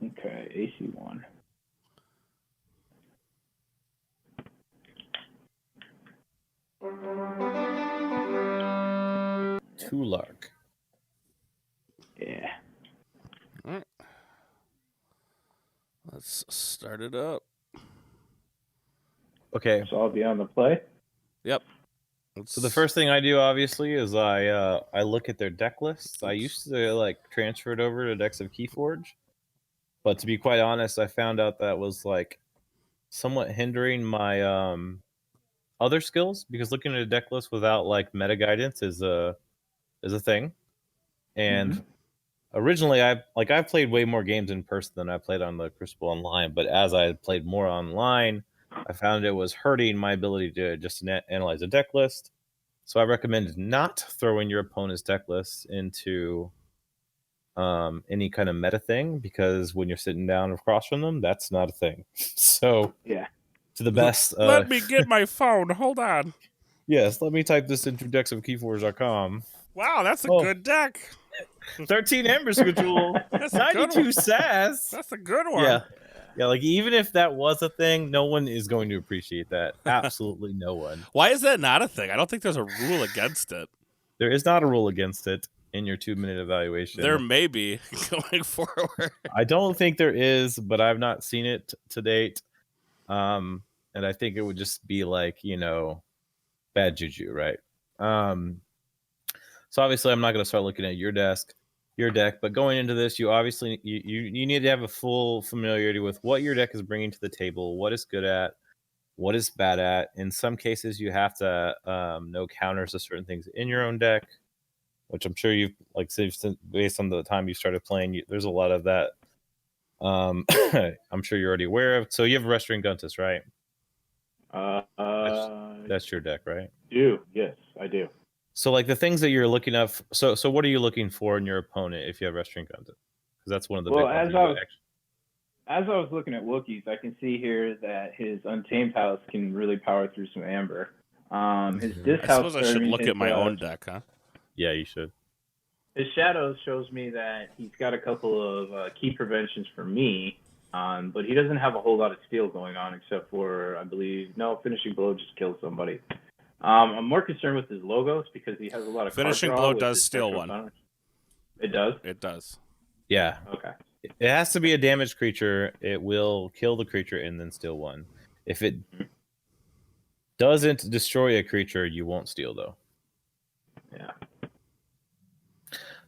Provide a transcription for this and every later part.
Okay, AC1. Tulark. Yeah. All right. Let's start it up. Okay. So I'll be on the play. Yep. So the first thing I do, obviously, is I look at their deck lists. I used to like transfer it over to decks of Keyforge, but to be quite honest, I found out that was like somewhat hindering my other skills, because looking at a deck list without like meta guidance is a thing. And originally, I've played way more games in person than I played on the Crucible Online. But as I played more online, I found it was hurting my ability to just analyze a deck list. So I recommend not throwing your opponent's deck list into any kind of meta thing, because when you're sitting down across from them, that's not a thing. So yeah, to the best. Let me get my phone. Hold on. Yes, let me type this into dexofkeyforge.com. Wow, that's a good deck. 13 Embers Control. That's a good 92 one. sass. That's a good one. Yeah. Yeah, like even if that was a thing, no one is going to appreciate that. Absolutely no one. Why is that not a thing? I don't think there's a rule against it. There is not a rule against it in your 2-minute evaluation. There may be going forward. I don't think there is, but I've not seen it to date. And I think it would just be like, bad juju, right? So obviously I'm not going to start looking at your deck, but going into this, you obviously you need to have a full familiarity with what your deck is bringing to the table, what it's good at, what it's bad at. In some cases, you have to know counters to certain things in your own deck, which I'm sure you've based on the time you started playing. There's a lot of that. I'm sure you're already aware of. So you have Restoring Guntus, right? That's your deck, right? Yes, I do. So like the things that you're looking up. So what are you looking for in your opponent if you have Restoring Guntus? Because that's one of the big ones. As I was looking at Wookiees, I can see here that his Untamed House can really power through some Amber. His Disc House. I suppose I should look at my own deck, huh? Yeah, you should. His Shadows shows me that he's got a couple of key preventions for me, but he doesn't have a whole lot of steal going on, except for, I believe, Finishing Blow just kills somebody. I'm more concerned with his logos because he has a lot of Finishing Blow does steal one. Counters. It does? It does. Yeah. Okay. It has to be a damaged creature. It will kill the creature and then steal one. If it doesn't destroy a creature, you won't steal, though. Yeah.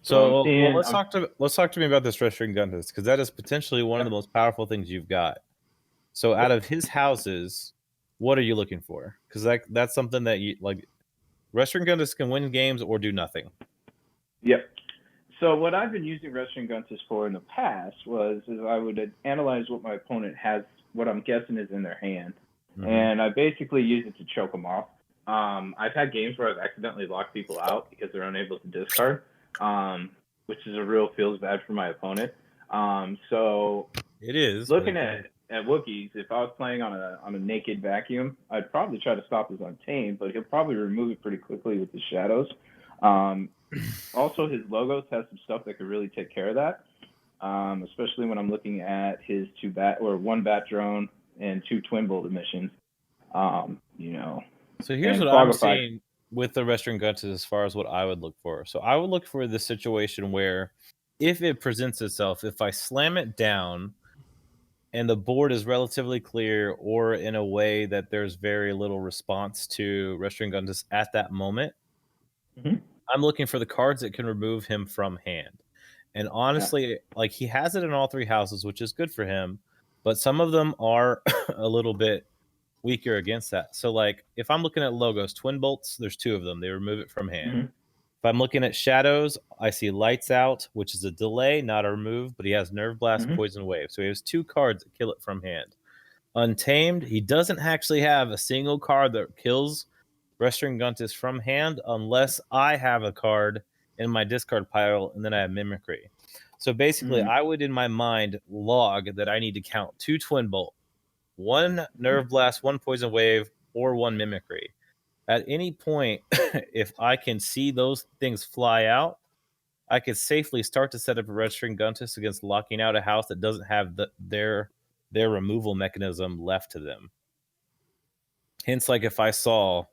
So let's talk to me about this Restoring Guntus, because that is potentially one of the most powerful things you've got. So out of his houses, what are you looking for? Because that's something that you like. Restoring Guntus can win games or do nothing. Yep. So what I've been using Restoring Guntus for in the past is I would analyze what my opponent has, what I'm guessing is in their hand, and I basically use it to choke them off. I've had games where I've accidentally locked people out because they're unable to discard, which is feels bad for my opponent. So it is looking at Wookiees. If I was playing on a naked vacuum, I'd probably try to stop his Untamed, but he'll probably remove it pretty quickly with his Shadows. Also, his logos has some stuff that could really take care of that, especially when I'm looking at his 1 bat drone and 2 twin bolt emissions. So here's what I'm seeing with the Restoring Guntus as far as what I would look for. So I would look for the situation where, if it presents itself, if I slam it down and the board is relatively clear, or in a way that there's very little response to Restoring Guntus at that moment, I'm looking for the cards that can remove him from hand. And honestly, like, he has it in all 3 houses, which is good for him, but some of them are a little bit weaker against that. So like, if I'm looking at logos, Twin Bolts, there's 2 of them. They remove it from hand. If I'm looking at Shadows, I see Lights Out, which is a delay, not a remove, but he has Nerve Blast, Poison Wave. So he has 2 cards that kill it from hand. Untamed, he doesn't actually have a single card that kills Restoring Guntus from hand unless I have a card in my discard pile and then I have Mimicry. So basically, I would, in my mind, log that I need to count 2 Twin Bolt, 1 Nerve Blast, 1 Poison Wave, or 1 Mimicry. At any point, if I can see those things fly out, I could safely start to set up a Red String Guntus against locking out a house that doesn't have their removal mechanism left to them. Hence, like if I saw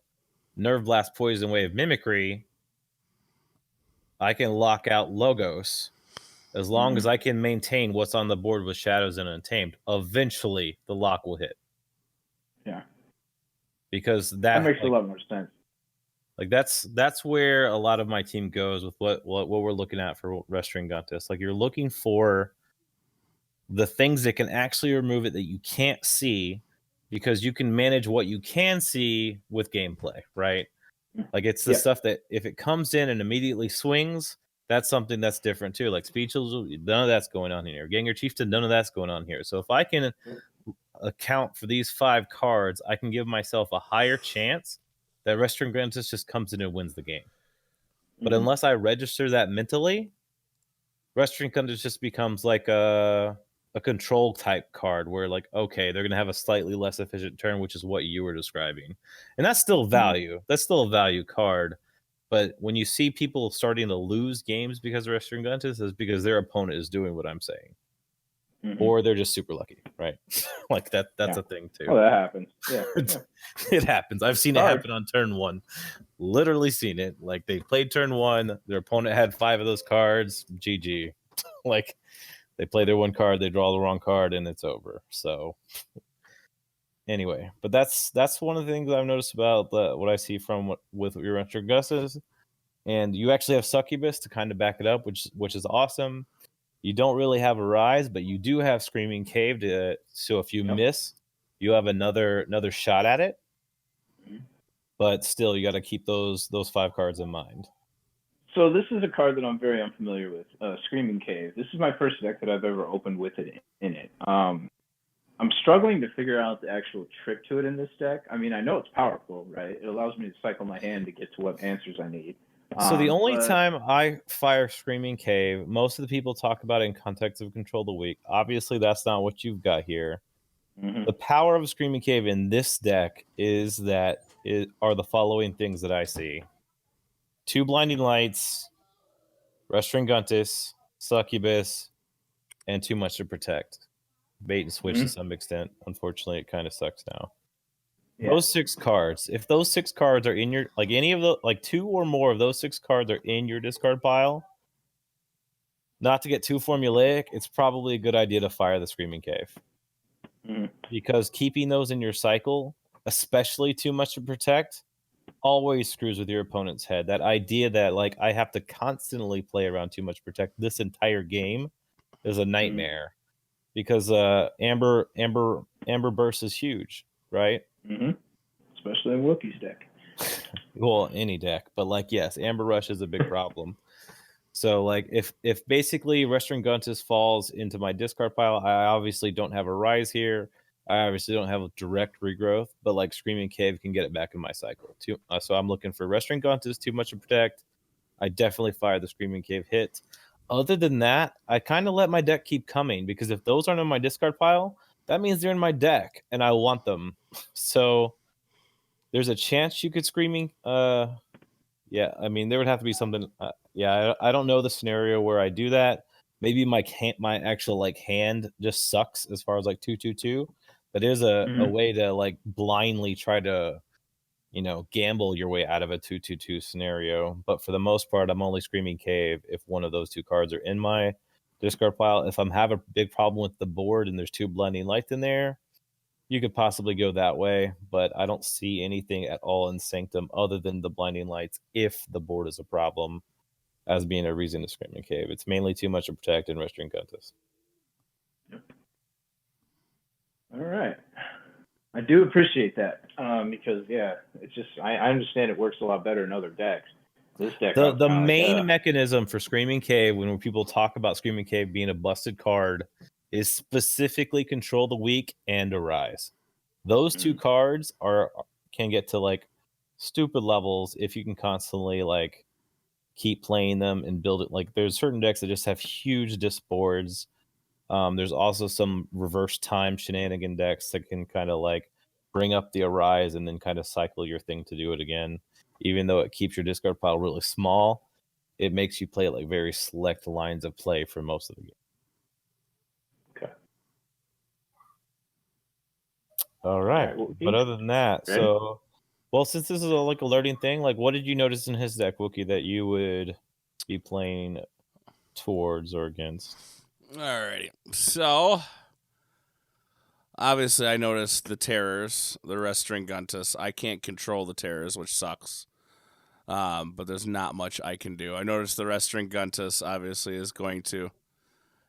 Nerve Blast, Poison Wave, Mimicry, I can lock out Logos as long as I can maintain what's on the board with Shadows and Untamed. Eventually, the lock will hit. Yeah, because that makes a lot more sense. Like that's where a lot of my team goes with what we're looking at for Red String Guntus. Like you're looking for the things that can actually remove it that you can't see, because you can manage what you can see with gameplay, right? Like it's the stuff that if it comes in and immediately swings, that's something that's different too. Like Speechless, none of that's going on here. Ganger Chieftain, none of that's going on here. So if I can account for these 5 cards, I can give myself a higher chance that Red String Guntus just comes in and wins the game. But unless I register that mentally, Red String Guntus just becomes like a control type card where like, okay, they're going to have a slightly less efficient turn, which is what you were describing. And that's still value. That's still a value card. But when you see people starting to lose games because of Red String Guntus, is because their opponent is doing what I'm saying. Or they're just super lucky, right? Like that's a thing too. Oh, that happens. Yeah. It happens. I've seen it happen on turn 1. Literally seen it. Like they played turn 1, their opponent had 5 of those cards, GG. Like they play their 1 card, they draw the wrong card, and it's over. So anyway, but that's one of the things I've noticed about what I see from with your Red String Guntus. And you actually have Succubus to kind of back it up, which is awesome. You don't really have a Rise, but you do have Screaming Cave so if you miss, you have another shot at it. But still, you got to keep those 5 cards in mind. So this is a card that I'm very unfamiliar with, Screaming Cave. This is my first deck that I've ever opened with it in it. I'm struggling to figure out the actual trick to it in this deck. I mean, I know it's powerful, right? It allows me to cycle my hand to get to what answers I need. So the only time I fire Screaming Cave, most of the people talk about it in context of Control the Weak. Obviously, that's not what you've got here. The power of Screaming Cave in this deck is that are the following things that I see: 2 Blinding Lights, Red String Guntus, Succubus, and Too Much to Protect. Bait and switch to some extent. Unfortunately, it kind of sucks now. Those 6 cards, if those 6 cards are in your, like any of the, like 2 or more of those 6 cards are in your discard pile, not to get too formulaic, it's probably a good idea to fire the Screaming Cave. Because keeping those in your cycle, especially Too Much to Protect, always screws with your opponent's head. That idea that like I have to constantly play around Too Much to Protect this entire game is a nightmare. Because Amber Burst is huge, right? Especially in Wookie's deck. Well, any deck, but like yes, Amber Rush is a big problem. So like if basically Red String Guntus falls into my discard pile, I obviously don't have a Rise here. I obviously don't have a direct regrowth, but like Screaming Cave can get it back in my cycle too. So I'm looking for Red String Guntus, Too Much to Protect. I definitely fire the Screaming Cave hit. Other than that, I kind of let my deck keep coming, because if those aren't in my discard pile, that means they're in my deck and I want them. So there's a chance you could Screaming. Yeah, I mean there would have to be something. I don't know the scenario where I do that. Maybe my actual like hand just sucks as far as like 2/2/2. That is a way to like blindly try to, gamble your way out of a 2/2/2 scenario. But for the most part, I'm only Screaming Cave if one of those 2 cards are in my discard pile. If I'm having a big problem with the board and there's 2 Blinding Lights in there, you could possibly go that way, but I don't see anything at all in Sanctum other than the Blinding Lights if the board is a problem as being a reason to Screaming Cave. It's mainly Too Much to Protect and Red String Guntus. All right. I do appreciate that, because it's just I understand it works a lot better in other decks. This deck, the main mechanism for Screaming Cave, when people talk about Screaming Cave being a busted card, is specifically Control the Weak and Arise. Those 2 cards can get to like stupid levels if you can constantly like keep playing them and build it. Like there's certain decks that just have huge disc boards. There's also some reverse time shenanigan decks that can kind of like bring up the Arise and then kind of cycle your thing to do it again, even though it keeps your discard pile really small. it makes you play like very select lines of play for most of the game. Okay. All right. But other than that, Ready? so, well, since this is like a learning thing, like what did you notice in his deck, Wookie, that you would be playing towards or against? Alrighty. So, obviously, I noticed the terrors, the Restringuntus. I can't control the terrors, which sucks. But there's not much I can do. I noticed the Restringuntus obviously is going to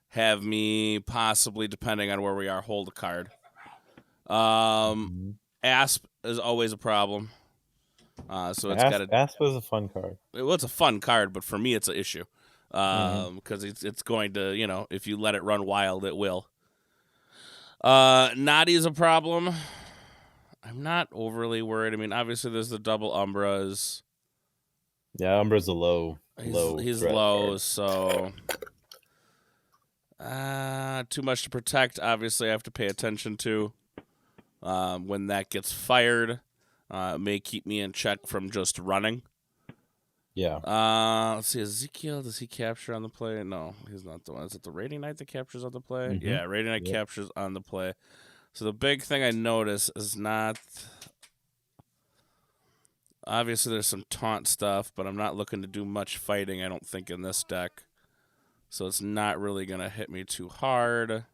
have me possibly, depending on where we are, hold a card. Asp is always a problem. So it's got Asp was a fun card. Well, it's a fun card, but for me, it's an issue because it's going to, if you let it run wild, it will. Naughty is a problem. I'm not overly worried. I mean, obviously, there's the double Umbras. Yeah, Umbra's a low. He's low, card. So too much to protect. Obviously, I have to pay attention to when that gets fired. It may keep me in check from just running. Yeah. Let's see. Ezekiel, does he capture on the play? No, he's not the one. Is it the Rating Knight that captures on the play? Mm-hmm. Yeah, Rating Knight captures on the play. So the big thing I notice is not. Obviously, there's some taunt stuff, but I'm not looking to do much fighting, I don't think, in this deck. So it's not really going to hit me too hard.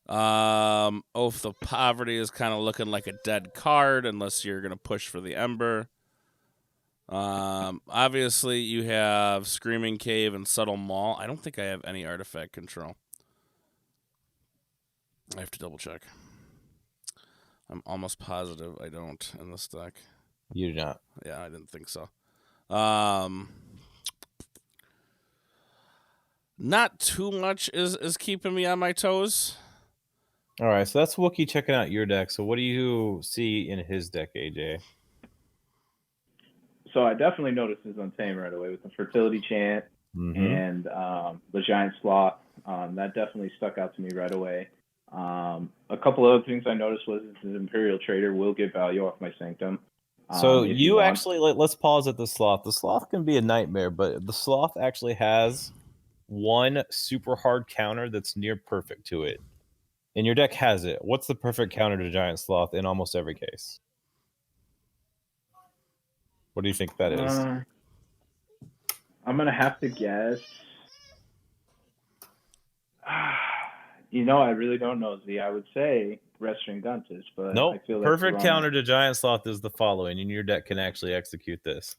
Oath of Poverty is kind of looking like a dead card unless you're going to push for the Ember. Obviously, you have Screaming Cave and Subtle Maul. I don't think I have any artifact control. I have to double check. I'm almost positive I don't in this deck. You do not. Yeah, I didn't think so. Not too much is keeping me on my toes. All right, so that's Wookie checking out your deck. So what do you see in his deck, AJ? So I definitely noticed his Untamed right away with the Fertility Chant and the Giant Sloth. That definitely stuck out to me right away. A couple other things I noticed was his Imperial Trader will get value off my Sanctum. So you actually, let's pause at the Sloth. The Sloth can be a nightmare, but the Sloth actually has one super hard counter that's near perfect to it. And your deck has it. What's the perfect counter to Giant Sloth in almost every case? What do you think that is? I'm going to have to guess. I really don't know, Z. I would say Restringuntus, but nope. I feel perfect counter to Giant Sloth is the following, and your deck can actually execute this.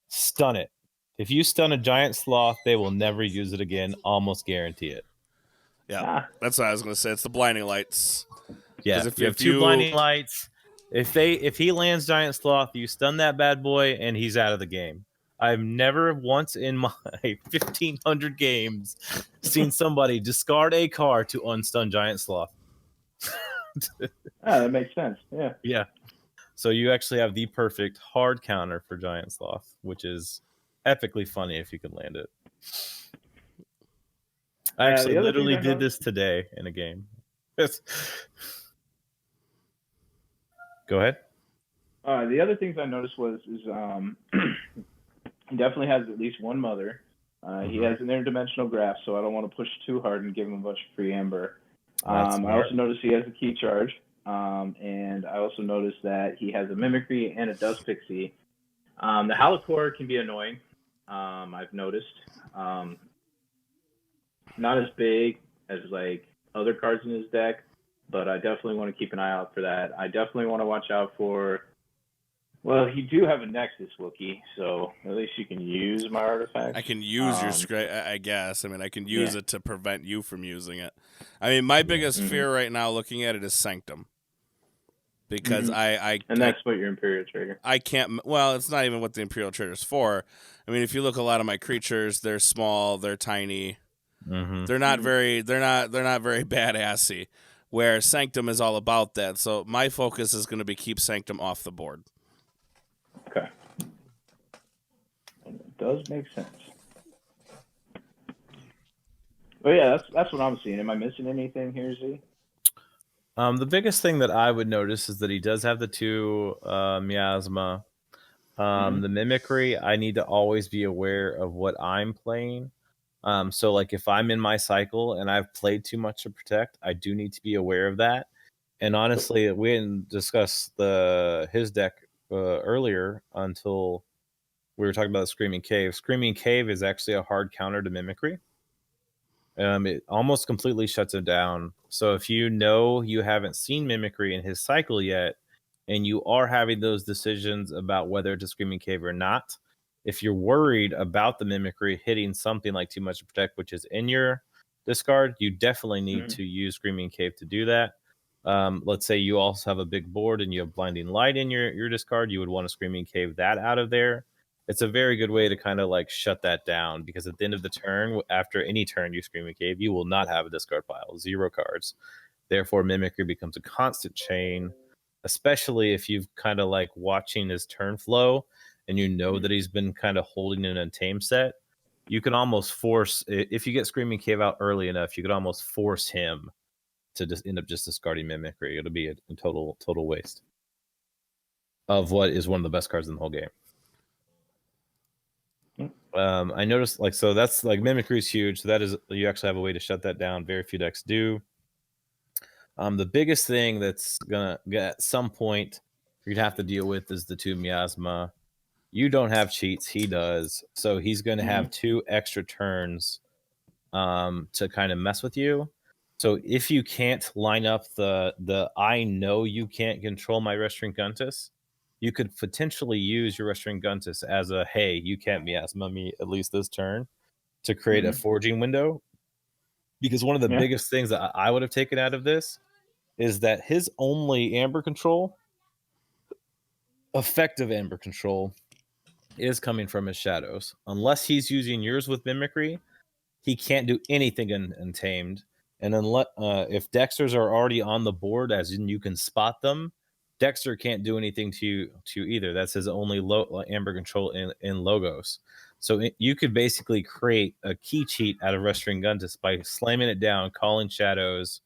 Stun it. If you stun a Giant Sloth, they will never use it again. Almost guarantee it. Yeah, that's what I was going to say. It's the Blinding Lights. Yeah, if you have two Blinding Lights. If he lands Giant Sloth, you stun that bad boy, and he's out of the game. I've never once in my 1,500 games seen somebody discard a card to unstun Giant Sloth. that makes sense. Yeah. Yeah. So you actually have the perfect hard counter for Giant Sloth, which is epically funny if you can land it. I actually literally did this today in a game. Go ahead. The other things I noticed is he definitely has at least one mother. He has an interdimensional graph, so I don't want to push too hard and give him a bunch of free amber. I also noticed he has a key charge, and I also noticed that he has a mimicry and a dust pixie. The Halicore can be annoying. I've noticed. Not as big as like other cards in his deck, but I definitely want to keep an eye out for that. I definitely want to watch out for. Well, you do have a Nexus, Wookie, so at least you can use my artifact. I can use your script, I guess. I mean, I can use it to prevent you from using it. I mean, my biggest fear right now looking at it is Sanctum. Because And that's what your Imperial Trader. I can't, well, it's not even what the Imperial Trader's for. I mean, if you look at a lot of my creatures, they're small, they're tiny. They're not very badassy. Where Sanctum is all about that. So my focus is going to be keep Sanctum off the board. Okay. And it does make sense. But yeah, that's what I'm seeing. Am I missing anything here, Z? The biggest thing that I would notice is that he does have the two miasma. The mimicry, I need to always be aware of what I'm playing. So like if I'm in my cycle and I've played too much to protect, I do need to be aware of that. And honestly, we didn't discuss his deck earlier until we were talking about the Screaming Cave. Screaming Cave is actually a hard counter to mimicry. It almost completely shuts him down. So if you know you haven't seen mimicry in his cycle yet, and you are having those decisions about whether to Screaming Cave or not, if you're worried about the mimicry hitting something like Too Much to Protect, which is in your discard, you definitely need to use Screaming Cave to do that. Let's say you also have a big board and you have Blinding Light in your discard, you would want to Screaming Cave that out of there. It's a very good way to kind of like shut that down, because at the end of the turn, after any turn you Screaming Cave, you will not have a discard pile, 0 cards. Therefore, mimicry becomes a constant chain, especially if you've kind of like watching his turn flow and you know that he's been kind of holding an Untamed set. You can almost force, if you get Screaming Cave out early enough, you could almost force him to just end up just discarding mimicry. It'll be a total waste of what is one of the best cards in the whole game. I noticed so that's like mimicry is huge. So that is, you actually have a way to shut that down. Very few decks do. The biggest thing that's gonna get at some point you'd have to deal with is the 2 miasma. You don't have cheats, he does, so he's going to have 2 extra turns to kind of mess with you. So if you can't line up the I know you can't control my Restaurant Guntus, you could potentially use your Restaurant Guntus as a, hey, you can't miasma me at least this turn, to create a forging window. Because one of the biggest things that I would have taken out of this is that his only Amber control, effective Amber control, is coming from his shadows. Unless he's using yours with mimicry, he can't do anything untamed. And unless if Dexters are already on the board, as in you can spot them, Dexter can't do anything to you either. That's his only Amber control in Logos. So you could basically create a key cheat out of Restaurant Guntus by slamming it down, calling shadows,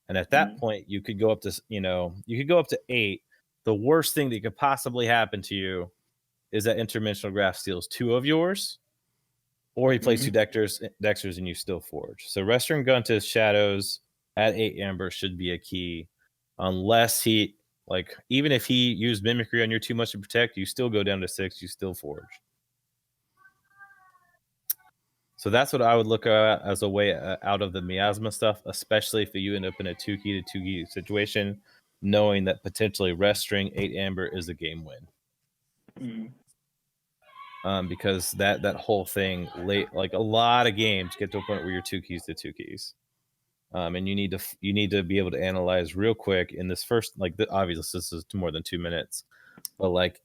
and at that point you could go up to 8. The worst thing that could possibly happen to you is that Interdimensional Graph steals 2 of yours, or he plays 2 Dexters and you still forge. So Restaurant Guntus shadows at 8 Amber should be a key, unless he, even if he used mimicry on your Too Much to Protect, you still go down to 6, you still forge. So that's what I would look at as a way out of the miasma stuff, especially if you end up in a 2-key to 2-key situation, knowing that potentially Restring 8 Amber is a game win. Because that whole thing, a lot of games get to a point where you're 2 keys to 2 keys, and you need to be able to analyze real quick in this first, obviously this is more than 2 minutes, but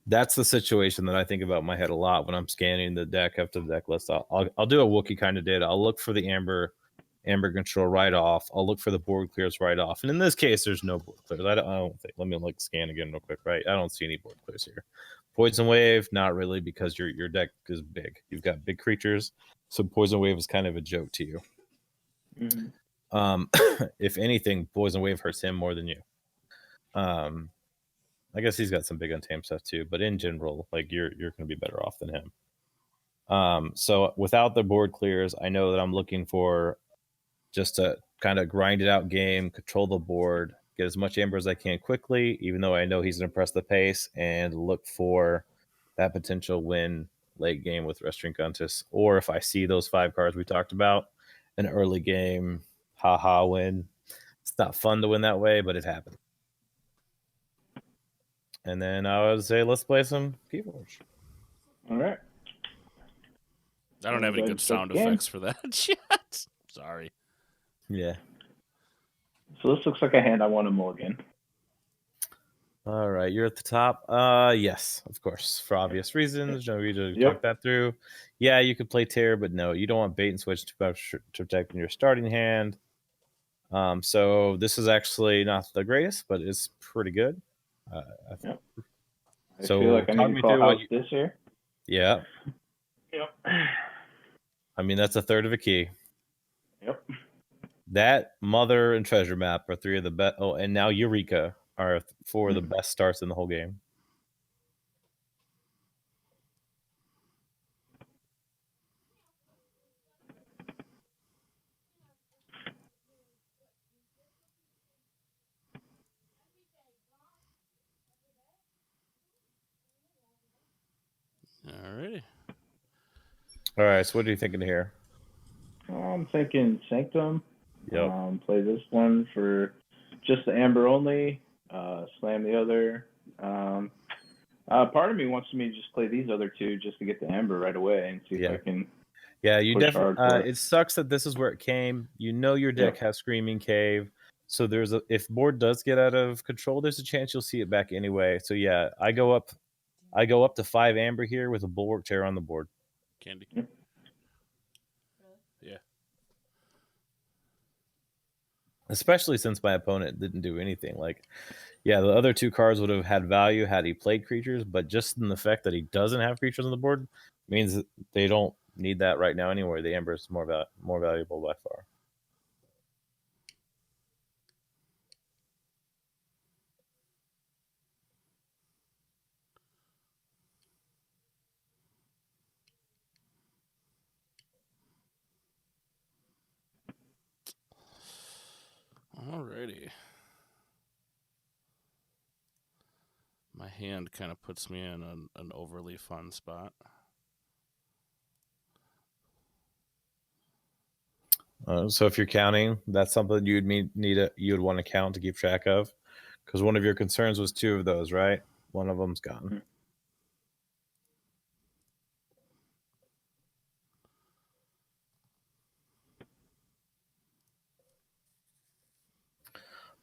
that's the situation that I think about in my head a lot when I'm scanning the deck after the deck list. I'll do a Wookiee kind of did. I'll look for the Amber control right off. I'll look for the board clears right off. And in this case, there's no board clears. I don't think. Let me scan again real quick. Right, I don't see any board clears here. Poison Wave, not really, because your deck is big. You've got big creatures, so Poison Wave is kind of a joke to you. If anything, Poison Wave hurts him more than you. I guess he's got some big untamed stuff too, but in general, you're going to be better off than him. So without the board clears, I know that I'm looking for just to kind of grind it out game, control the board, get as much Amber as I can quickly, even though I know he's going to press the pace, and look for that potential win late game with Restaurant Guntus. Or if I see those 5 cards we talked about, an early game, win. It's not fun to win that way, but it happened. And then I would say let's play some Keyforge. All right. I don't have any good sound effects for that yet. Sorry. Yeah. So this looks like a hand I want to mulligan. All right, you're at the top. Yes, of course, for obvious reasons. No need to talk that through. Yeah, you could play Terror, but no, you don't want bait and switch to protect your starting hand. So this is actually not the greatest, but it's pretty good. I feel like I need to call house this here. Yeah. Yep. I mean, that's a third of a key. Yep. That Mother and Treasure Map are 3 of the best. Oh, and now Eureka are 4 of the best starts in the whole game. All right. So what are you thinking here? I'm thinking Sanctum. Yep. Play this one for just the Amber only. Slam the other. Part of me wants me to just play these other two just to get the Amber right away and see if I can. Yeah, you Push definitely. hard for it. It sucks that this is where it came. You know your deck has Screaming Cave, so there's a if board does get out of control, there's a chance you'll see it back anyway. So yeah, I go up to 5 Amber here with a Bulwark Terror on the board. Candy. Yeah. Especially since my opponent didn't do anything. Like, yeah, the other 2 cards would have had value had he played creatures, but just in the fact that he doesn't have creatures on the board means that they don't need that right now anyway. The Amber is more valuable by far. Alrighty. My hand kind of puts me in an overly fun spot. So if you're counting, that's something you'd you'd want to count to keep track of, because one of your concerns was 2 of those, right? One of them's gone.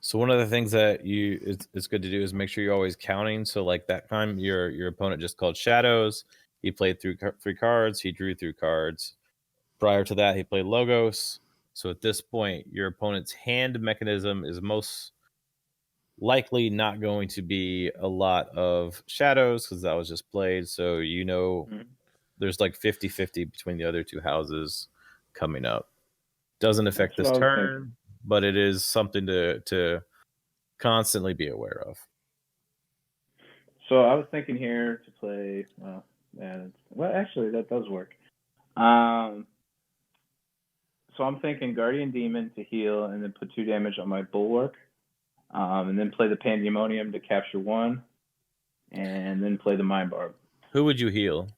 So one of the things that it's good to do is make sure you're always counting. So like that time, your opponent just called Shadows. He played through 3 cards. He drew 3 cards. Prior to that, he played Logos. So at this point, your opponent's hand mechanism is most likely not going to be a lot of Shadows because that was just played. So there's like 50-50 between the other 2 houses coming up. Doesn't affect this turn, but it is something to constantly be aware of. So I was thinking here to play. Well, actually, that does work. So I'm thinking Guardian Demon to heal and then put 2 damage on my Bulwark, and then play the Pandemonium to capture 1, and then play the Mind Barb. Who would you heal?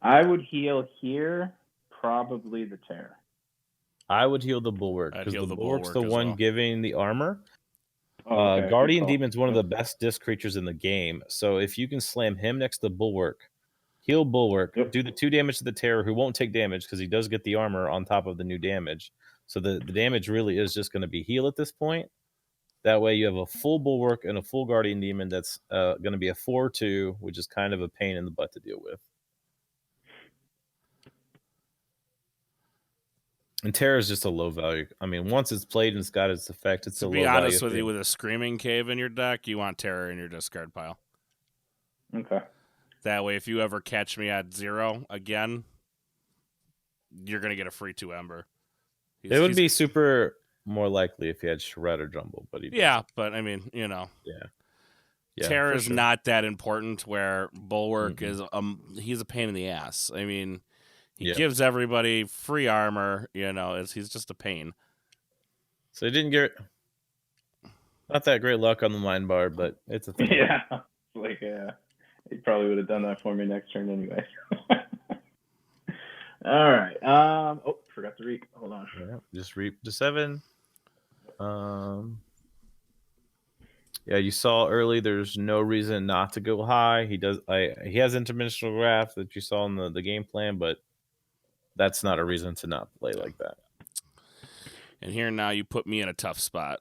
I would heal here, probably the Terror. I would heal the Bulwark because the Bulwark's the one giving the armor. Okay, Guardian Demon's one of the best disc creatures in the game. So if you can slam him next to Bulwark, heal Bulwark, do the 2 damage to the Terror, who won't take damage because he does get the armor on top of the new damage. So the damage really is just going to be heal at this point. That way you have a full Bulwark and a full Guardian Demon that's going to be a 4/2, which is kind of a pain in the butt to deal with. And Terror is just a low value. I mean, once it's played and it's got its effect, it's a low value. To be honest with you, with a Screaming Cave in your deck, you want Terror in your discard pile. Okay. That way, if you ever catch me at 0 again, you're going to get a free 2 Ember. It would be super more likely if he had Shred or Jumble, but he doesn't. But I mean, Yeah, Terror is not that important, where Bulwark is he's a pain in the ass. I mean, he gives everybody free armor, he's just a pain. So he didn't get not that great luck on the Mind Barb, but it's a thing. Yeah. He probably would have done that for me next turn anyway. All right. Forgot to reap. Hold on. Yeah, just reap to 7. Yeah, you saw early. There's no reason not to go high. He has interdimensional graph that you saw in the game plan, but that's not a reason to not play like that. And here now you put me in a tough spot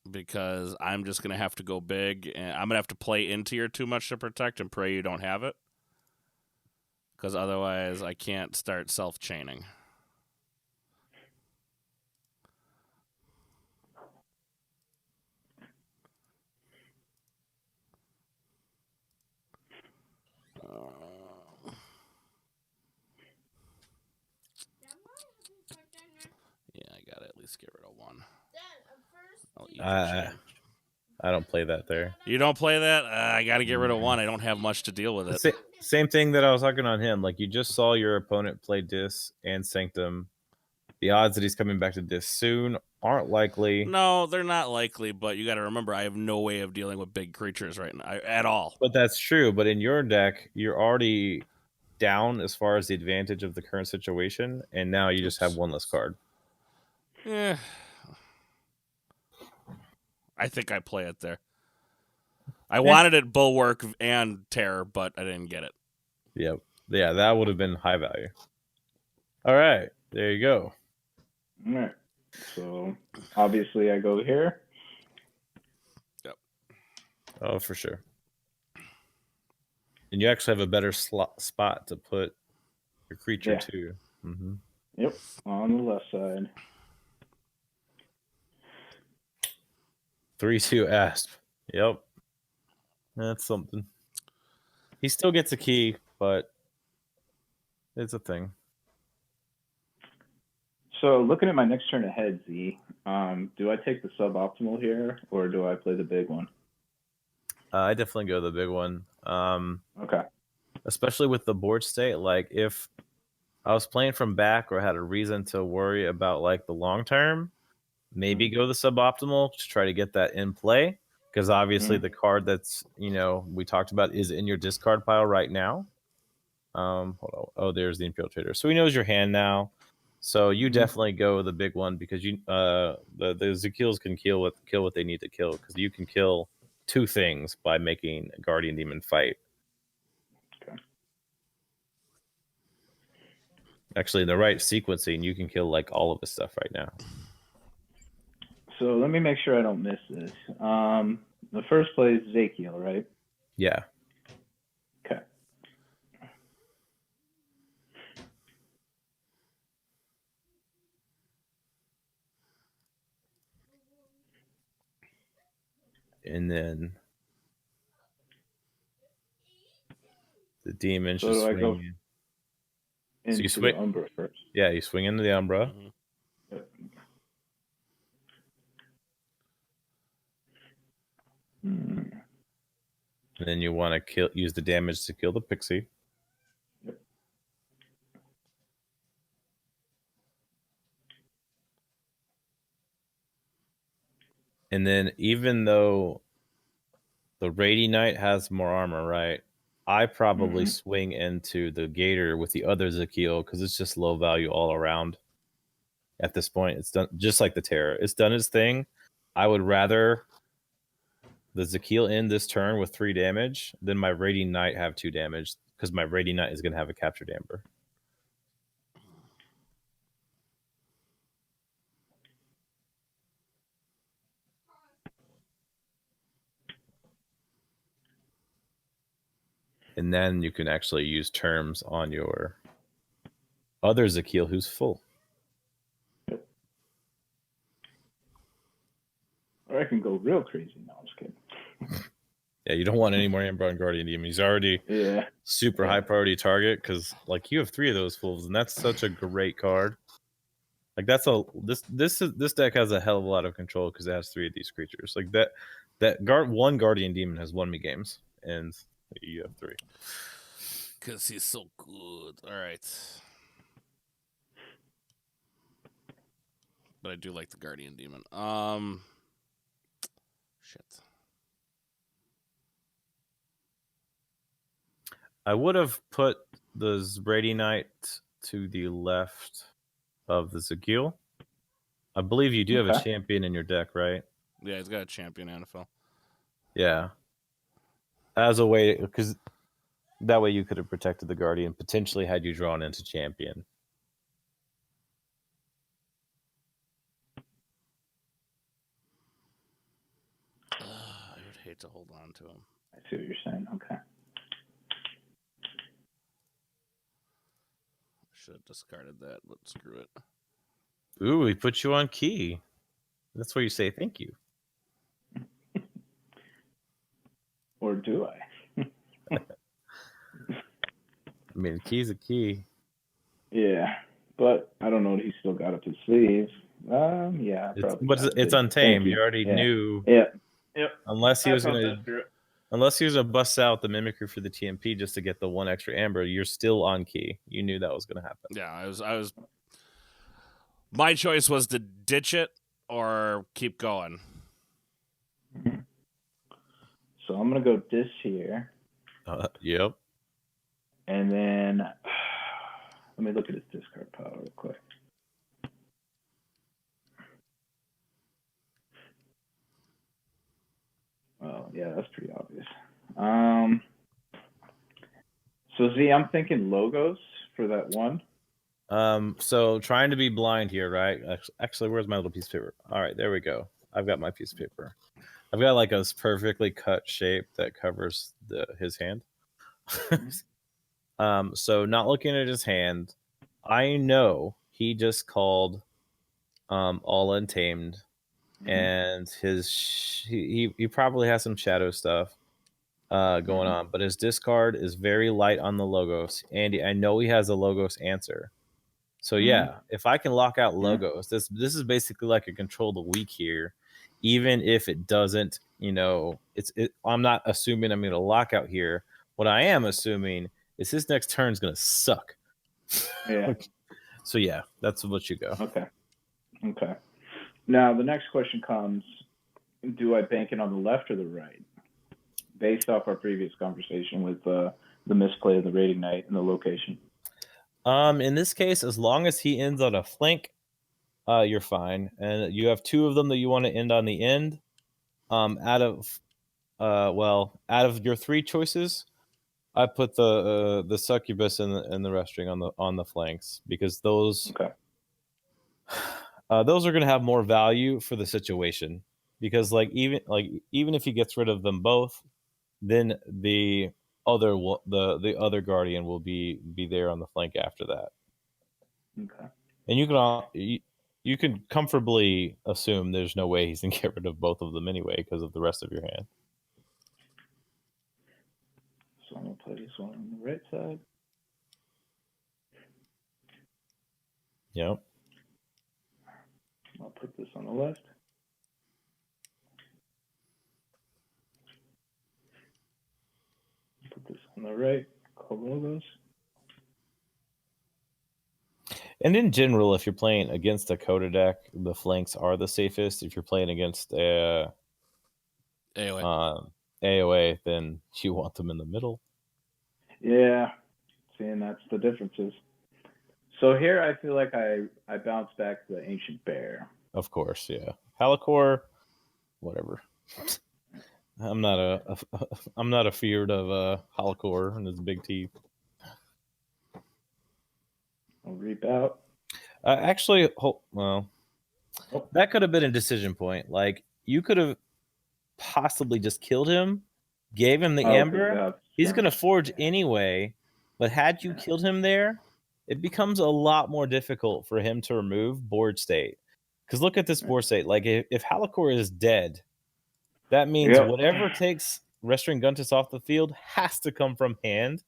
because I'm just gonna have to go big, and I'm gonna have to play into your too much to protect and pray you don't have it, because otherwise I can't start self-chaining. Yeah, I gotta at least get rid of 1. I'll eat I don't play that there. You don't play that? I got to get rid of 1. I don't have much to deal with it. Same thing that I was talking on him. Like, you just saw your opponent play Dis and Sanctum. The odds that he's coming back to Dis soon aren't likely. No, they're not likely, but you got to remember, I have no way of dealing with big creatures right now at all. But that's true. But in your deck, you're already down as far as the advantage of the current situation, and now you just have one less card. Yeah. I think I play it there. I wanted it Bulwark and Terror, but I didn't get it. Yep. Yeah, that would have been high value. All right. There you go. All right. So obviously I go here. Yep. Oh, for sure. And you actually have a better spot to put your creature too. Mm-hmm. Yep, on the left side. 3/2 Asp. Yep. That's something. He still gets a key, but it's a thing. So looking at my next turn ahead, Z, do I take the suboptimal here, or do I play the big one? I definitely go the big one. Okay. Especially with the board state. Like, if I was playing from back or had a reason to worry about, like, the long term, maybe go the suboptimal to try to get that in play. Because obviously the card that's, we talked about is in your discard pile right now. Hold on. Oh, there's the Infiltrator. So he knows your hand now. So you definitely go the big one, because you the Zakils can kill what they need to kill, because you can kill 2 things by making a Guardian Demon fight. Okay. Actually, in the right sequencing, you can kill like all of this stuff right now. So let me make sure I don't miss this. The first play is Zakiel, right? Yeah. Okay. And then the demon So should do I swing go in. into you swing- the Umbra first? Yeah, you swing into the Umbra. Mm-hmm. Yep. Hmm. And then you want to use the damage to kill the pixie. Yep. And then, even though the Rady Knight has more armor, right? I probably swing into the Gator with the other Zakil, because it's just low value all around. At this point, it's done just like the Terror. It's done its thing. I would rather the Zakil end this turn with 3 damage than my Rady Knight have 2 damage, because my Rady Knight is going to have a Captured Amber. And then you can actually use terms on your other Zakil who's full. Or I can go real crazy. No, I'm just kidding. Yeah, you don't want any more Amber on Guardian Demon. He's already super high priority target, because like you have 3 of those fulls, and that's such a great card. Like, that's this deck has a hell of a lot of control, because it has 3 of these creatures. Like one Guardian Demon has won me games, and you have 3. Because he's so good. All right. But I do like the Guardian Demon. Shit. I would have put the Brady Knight to the left of the Zakil. I believe you do have a champion in your deck, right? Yeah, he's got a champion NFL. Yeah. As a way, because that way you could have protected the Guardian, potentially had you drawn into champion. I would hate to hold on to him. I see what you're saying. Okay. Should have discarded that, but screw it. Ooh, he put you on key. That's where you say thank you. Or do I? I mean, key's a key. Yeah, but I don't know what he's still got up his sleeve. Yeah, it's untamed. You already knew. Yeah. Yep. Unless he was gonna bust out the mimicry for the TMP just to get the 1 extra amber, you're still on key. You knew that was gonna happen. Yeah, I was. My choice was to ditch it or keep going. So I'm gonna go this here. Yep. And then let me look at his discard pile real quick. Well, yeah, that's pretty obvious. So Z, I'm thinking logos for that one. So trying to be blind here, right? Actually, where's my little piece of paper? All right, there we go. I've got my piece of paper. I've got like a perfectly cut shape that covers his hand. So not looking at his hand, I know he just called all untamed, and he probably has some shadow stuff going on, but his discard is very light on the logos. Andy, I know he has a logos answer. So yeah, if I can lock out logos, this is basically like a control the weak here, even if it doesn't, I'm not assuming I'm going to lock out here. What I am assuming is his next turn is going to suck. Yeah. So yeah, that's what you go. Okay. Now the next question comes: do I bank it on the left or the right? Based off our previous conversation with the misplay of the raiding knight and the location. In this case, as long as he ends on a flank, you're fine. And you have two of them that you want to end on the end. Out of your three choices, I put the succubus and the restring on the flanks, because those those are going to have more value for the situation. Because even if he gets rid of them both, then the other guardian will be there on the flank after that. Okay. And you can comfortably assume there's no way he's gonna get rid of both of them anyway because of the rest of your hand. So I'm gonna play this one on the right side. Yep. I'll put this on the left. Put this on the right. Call logos. And in general, if you're playing against a Coda deck, the flanks are the safest. If you're playing against a AOA, then you want them in the middle. Yeah, seeing that's the differences. So here I feel like I bounce back to the Ancient Bear. Of course, yeah. Halicor, whatever. I'm not afeared of Halicor and his big teeth. I'll reap out. Actually, that could have been a decision point. Like, you could have possibly just killed him, gave him the amber. He's going to forge anyway, but had you killed him there, it becomes a lot more difficult for him to remove board state. Because look at this board state. Like, if Halicor is dead, that means whatever takes Restring Guntus off the field has to come from hand.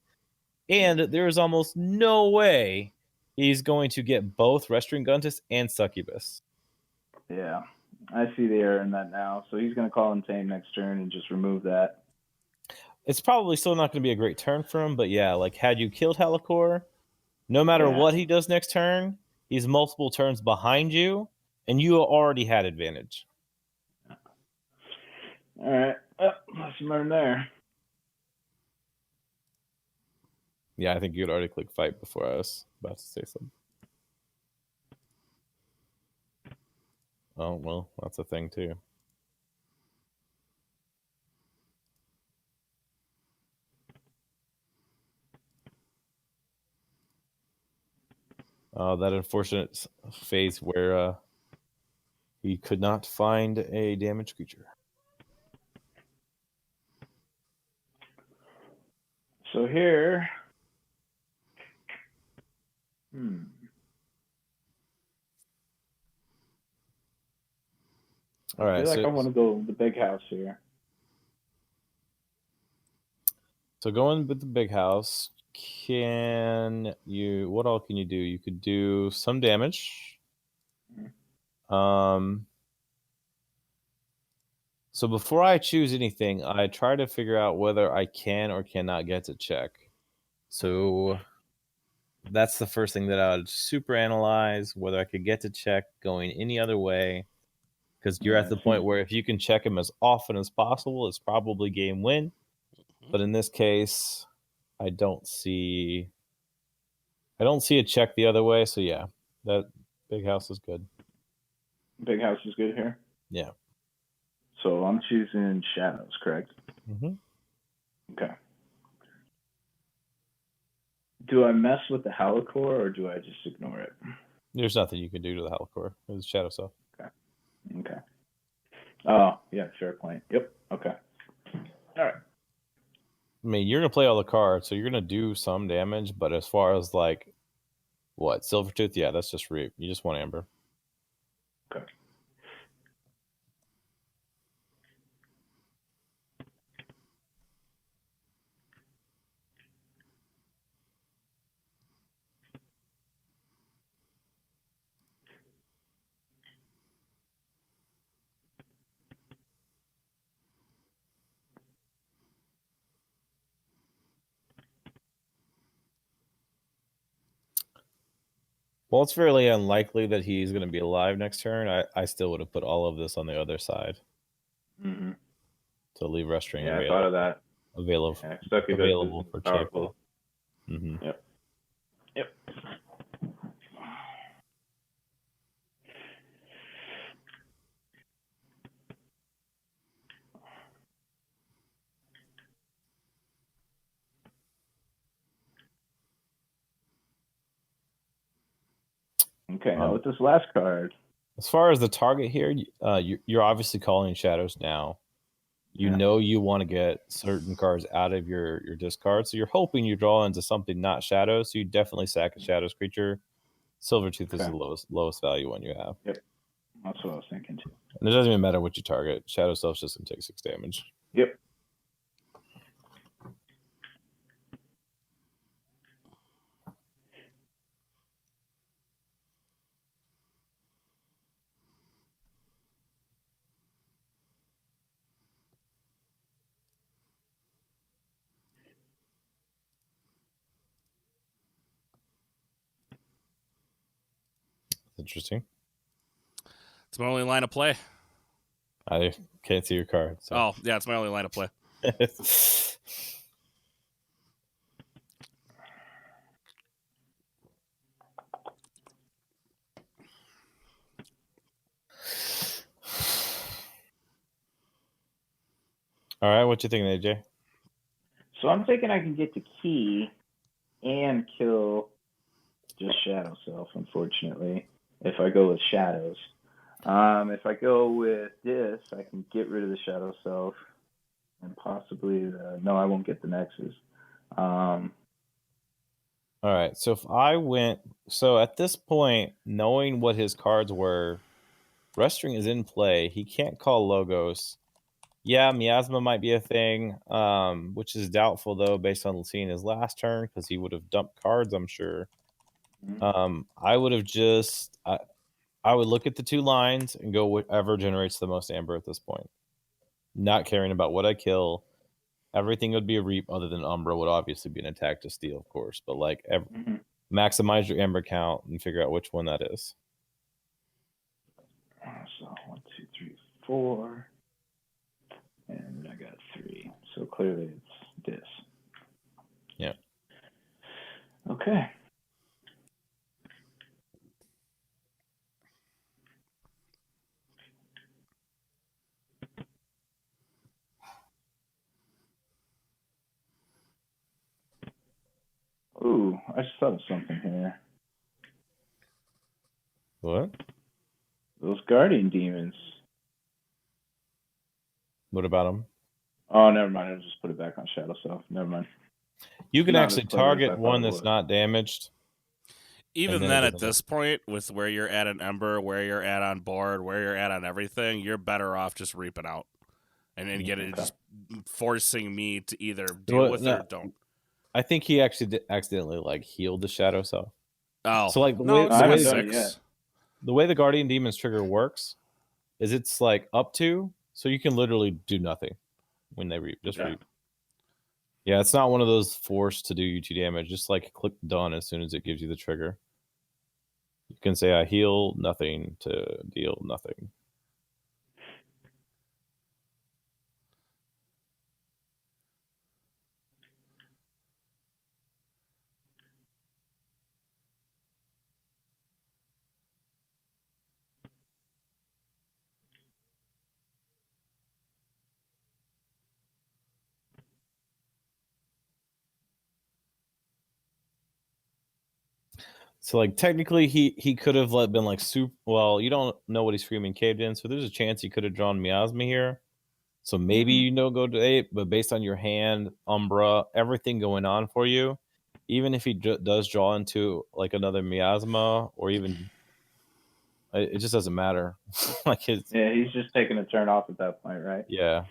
And there is almost no way he's going to get both Restring Guntus and Succubus. Yeah, I see the error in that now. So he's going to call Untamed next turn and just remove that. It's probably still not going to be a great turn for him, but yeah, like, had you killed Halicor, no matter what he does next turn, he's multiple turns behind you, and you already had advantage. All right. Lesson learned there. Yeah, I think you'd already click fight before I was about to say something. Oh, well, that's a thing too. That unfortunate phase where he could not find a damaged creature. So here, All right, I feel like I want to go the big house here. So going with the big house, what all can you do? You could do some damage. So before I choose anything, I try to figure out whether I can or cannot get to check. So that's the first thing that I would super analyze, whether I could get to check going any other way. Because you're at the point where if you can check him as often as possible, it's probably game win. But in this case, I don't see a check the other way. So yeah, that big house is good. Big house is good here. Yeah. So I'm choosing shadows, correct? Mm-hmm. Okay. Do I mess with the Halicore or do I just ignore it? There's nothing you can do to the Halicore. It's Shadow Self. Okay. Oh, yeah, fair point. Yep. Okay. All right. I mean, you're gonna play all the cards, so you're gonna do some damage. But as far as like what Silvertooth, yeah, that's just Reap. You just want Amber. Okay. Well, it's fairly unlikely that he's going to be alive next turn. I still would have put all of this on the other side Mm-hmm. to leave Restring Yeah, I thought of that. available Yeah, available for powerful. champion. Mm-hmm. Yep. Yep. Okay, now with this last card. As far as the target here, you're obviously calling shadows now. You know you want to get certain cards out of your discard, so you're hoping you draw into something not shadows. So you definitely sack a shadows creature. Silvertooth is the lowest value one you have. Yep, that's what I was thinking too. And it doesn't even matter what you target. Shadow Self's just gonna take 6 damage. Yep. Interesting. It's my only line of play. I can't see your card. So. Oh, yeah, it's my only line of play. All right, what you thinking, AJ? So I'm thinking I can get the key and kill just Shadow Self, unfortunately, if I go with shadows. If I go with this, I can get rid of the Shadow Self and possibly no, I won't get the Nexus. All right, so if I went, so at this point, knowing what his cards were, Restring is in play. He can't call Logos. Yeah, Miasma might be a thing, which is doubtful though, based on seeing his last turn, because he would have dumped cards, I'm sure. I would have just, I would look at the 2 lines and go whatever generates the most Amber at this point. Not caring about what I kill. Everything would be a Reap other than Umbra would obviously be an attack to steal, of course. But like, maximize your Amber count and figure out which one that is. So 1, 2, 3, 4. And I got 3. So clearly it's this. Yeah. Okay. Ooh, I just thought of something here. What? Those Guardian Demons. What about them? Oh, never mind. I'll just put it back on Shadow Self. Never mind. You can actually target one that's not damaged. Even then, at this point, with where you're at an Ember, where you're at on board, where you're at on everything, you're better off just reaping out. And then get it just forcing me to either deal with it or don't. I think he actually accidentally like healed the Shadow Self. Oh. So like the way the Guardian Demon's trigger works is it's like up to, so you can literally do nothing when they reap. Just reap. Yeah, it's not one of those forced to do you 2 damage. Just like click done as soon as it gives you the trigger. You can say I heal nothing to deal nothing. So like technically he could have been like super. Well, you don't know what he's screaming caved in, so there's a chance he could have drawn Miasma here. So maybe you know go to 8, but based on your hand, Umbra, everything going on for you, even if he does draw into like another Miasma or even, it just doesn't matter. Like he's just taking a turn off at that point, right? Yeah.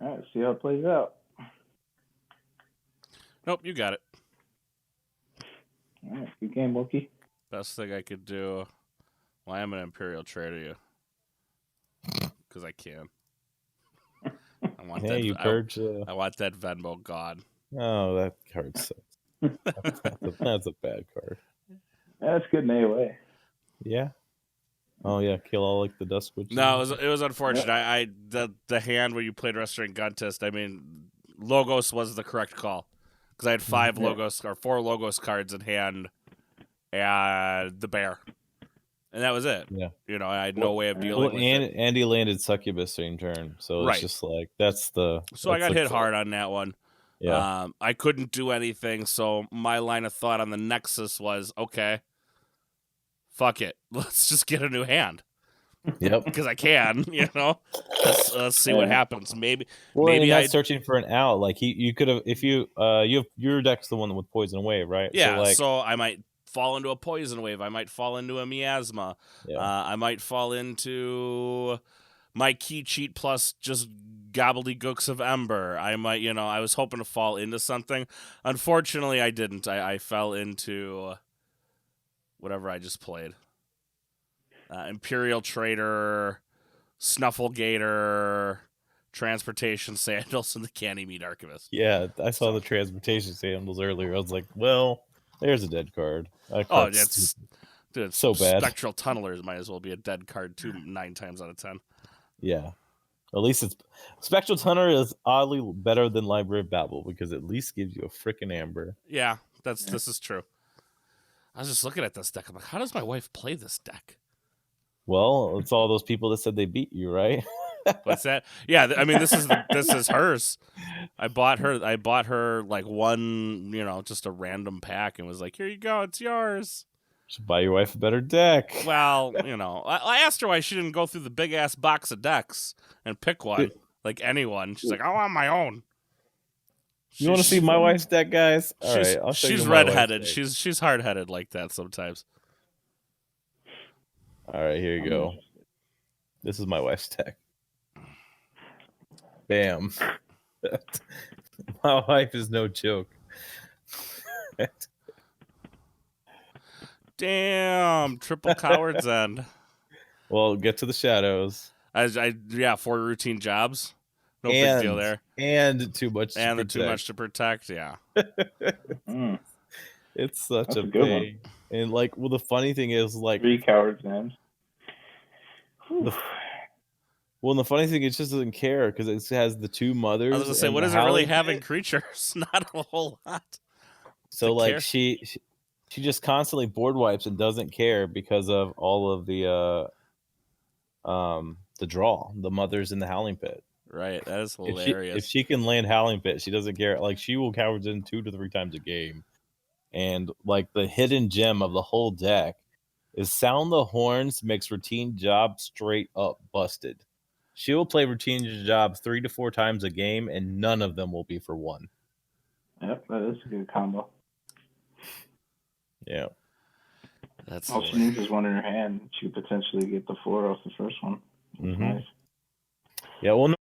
All right, see how it plays out. Nope, you got it. All right, good game, Wookie. Best thing I could do. Well, I am an Imperial Trader, you. Because I can. I want Hey, that. you purge. I want that Venmo god. Oh, that card sucks. That's a bad card. That's good in AOA. Yeah. Oh yeah, kill all like the dust witches. No, it was unfortunate. Yep. The hand where you played Restaurant Guntist, I mean, Logos was the correct call. Because I had 5 Logos or 4 Logos cards in hand and the bear. And that was it. Yeah. You know, I had no way of dealing with it. And he landed Succubus same turn. So it's just like So I got hit hard on that one. Yeah. I couldn't do anything, so my line of thought on the Nexus was, okay, fuck it. Let's just get a new hand. Yep. Because I can, you know. Let's see what happens. Maybe I'm searching for an out. Like you could have, if you have your deck's the one with Poison Wave, right? Yeah. So, so I might fall into a Poison Wave. I might fall into a Miasma. Yeah. I might fall into my key cheat plus just gobbledygooks of Ember. I might, you know, I was hoping to fall into something. Unfortunately, I didn't. I fell into whatever I just played. Imperial Trader, Snufflegator, Transportation Sandals, and the Ganymede Archivist. Yeah, I saw the Transportation Sandals earlier. I was like, well, there's a dead card. It's so bad. Spectral Tunnelers might as well be a dead card too, 9 times out of 10. Yeah. At least it's Spectral Tunneler is oddly better than Library of Babel because at least gives you a freaking Amber. Yeah, this is true. I was just looking at this deck. I'm like, how does my wife play this deck? Well, it's all those people that said they beat you, right? What's that? Yeah, I mean, this is hers. I bought her like one, you know, just a random pack, and was like, here you go, it's yours. Should buy your wife a better deck. Well, you know, I asked her why she didn't go through the big ass box of decks and pick one like anyone. She's like, I want my own. You want to see my wife's deck, guys? All right, I'll show you. She's redheaded. She's hard headed like that sometimes. All right, here you go. This is my wife's deck. Bam. My wife is no joke. Damn, triple Coward's End. Well, get to the shadows. 4 routine jobs. No big deal there. And too much. And the too much to protect. Yeah. It's such a good one. And like, well, the funny thing is, like, 3 Coward's End. Well, the funny thing, it just doesn't care because it has the 2 mothers. I was gonna say, what does it really have in creatures? Not a whole lot. So like she just constantly board wipes and doesn't care because of all of the draw, the mothers in the Howling Pit. Right, that is hilarious. If she can land Howling Pit, she doesn't care. Like, she will Cowards in 2 to 3 times a game. And like, the hidden gem of the whole deck is Sound the Horns makes routine job straight up busted. She will play routine jobs 3 to 4 times a game, and none of them will be for 1. Yep, that is a good combo. Yeah. That's all she needs is 1 in her hand. She could potentially get the 4 off the first one. That's nice. Yeah, well,